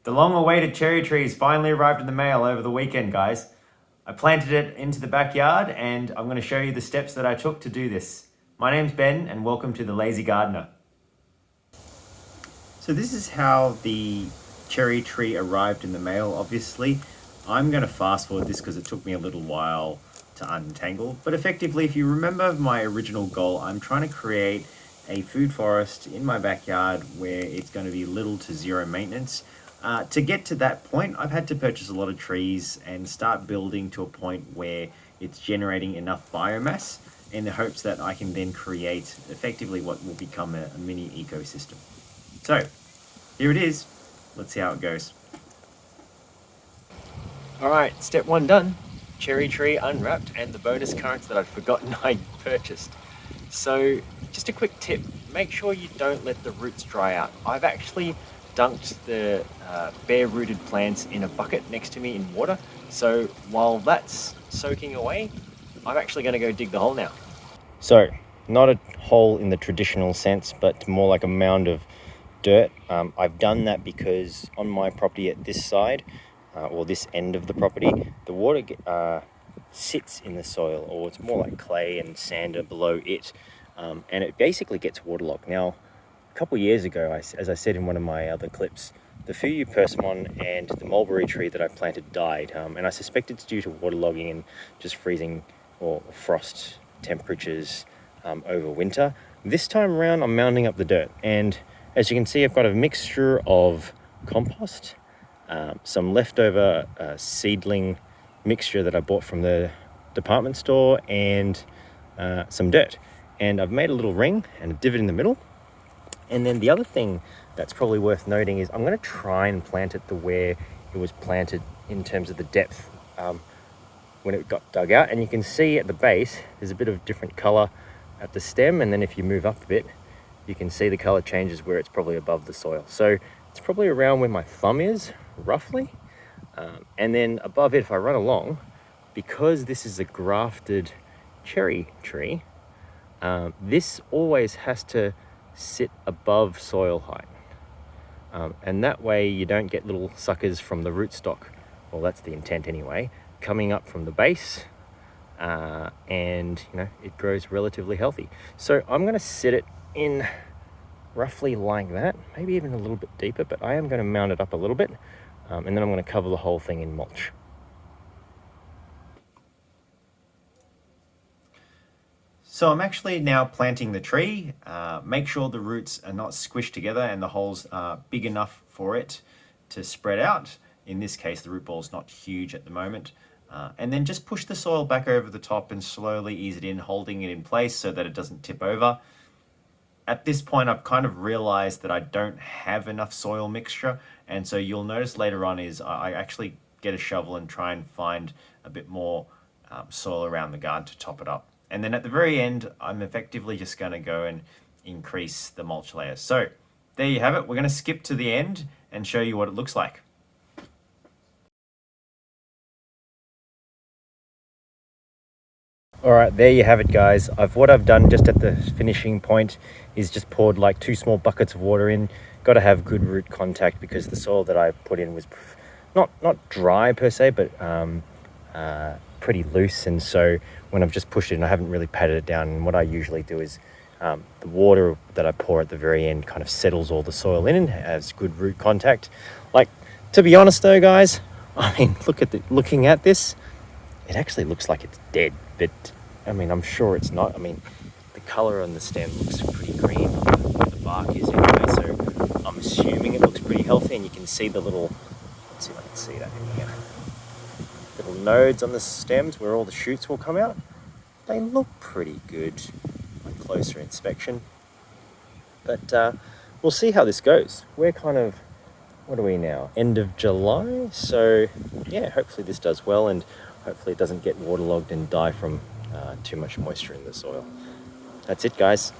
The long-awaited cherry trees finally arrived in the mail over the weekend, guys. I planted it into the backyard and I'm going to show you the steps that I took to do this. My name's Ben and welcome to The Lazy Gardener. So this is how the cherry tree arrived in the mail, obviously. I'm going to fast forward this because it took me a little while to untangle. But effectively, if you remember my original goal, I'm trying to create a food forest in my backyard where it's going to be little to zero maintenance. To get to that point, I've had to purchase a lot of trees and start building to a point where it's generating enough biomass in the hopes that I can then create effectively what will become a mini ecosystem. So here it is. Let's see how it goes. All right, step one done. Cherry tree unwrapped and the bonus currants that I'd forgotten I purchased. So just a quick tip, make sure you don't let the roots dry out. I've actually dunked the bare-rooted plants in a bucket next to me in water. So while that's soaking away, I'm actually going to go dig the hole now. So not a hole in the traditional sense, but more like a mound of dirt. I've done that because on my property at this side, or this end of the property, the water sits in the soil, or it's more like clay and sand below it, and it basically gets waterlogged. Now, a couple of years ago, as I said in one of my other clips, the Fuyu persimmon and the mulberry tree that I planted died, and I suspect it's due to waterlogging and just freezing or frost temperatures over winter. This time around, I'm mounding up the dirt, and as you can see, I've got a mixture of compost, some leftover seedling mixture that I bought from the department store, and some dirt. And I've made a little ring and a divot in the middle. And then the other thing that's probably worth noting is I'm going to try and plant it to where it was planted in terms of the depth when it got dug out. And you can see at the base, there's a bit of different color at the stem. And then if you move up a bit, you can see the color changes where it's probably above the soil. So it's probably around where my thumb is, roughly. And then above it, if I run along, because this is a grafted cherry tree, this always has to sit above soil height. And that way you don't get little suckers from the rootstock, well, that's the intent anyway, coming up from the base, and it grows relatively healthy. So I'm going to sit it in roughly like that, maybe even a little bit deeper, but I am going to mount it up a little bit, and then I'm going to cover the whole thing in mulch. So I'm actually now planting the tree. Make sure the roots are not squished together and the holes are big enough for it to spread out. In this case, the root ball is not huge at the moment. And then just push the soil back over the top and slowly ease it in, holding it in place so that it doesn't tip over. At this point, I've kind of realized that I don't have enough soil mixture. And so you'll notice later on is I actually get a shovel and try and find a bit more soil around the garden to top it up. And then at the very end, I'm effectively just going to go and increase the mulch layers. So there you have it. We're going to skip to the end and show you what it looks like. All right, there you have it, guys. What I've done just at the finishing point is just poured like 2 small buckets of water in. Got to have good root contact because the soil that I put in was not dry per se, but pretty loose. And so when I've just pushed it in, I haven't really patted it down. And what I usually do is the water that I pour at the very end kind of settles all the soil in and has good root contact. Like, to be honest though, guys, I mean, looking at this, it actually looks like it's dead, but I mean, I'm sure it's not. I mean, the color on the stem looks pretty green where the bark is anyway, so I'm assuming it looks pretty healthy. And you can see the little, let's see if I can see that in here, little nodes on the stems where all the shoots will come out. They look pretty good on closer inspection, but we'll see how this goes. We're kind of, what are we now? End of July, so yeah, hopefully this does well and hopefully it doesn't get waterlogged and die from too much moisture in the soil. That's it, guys.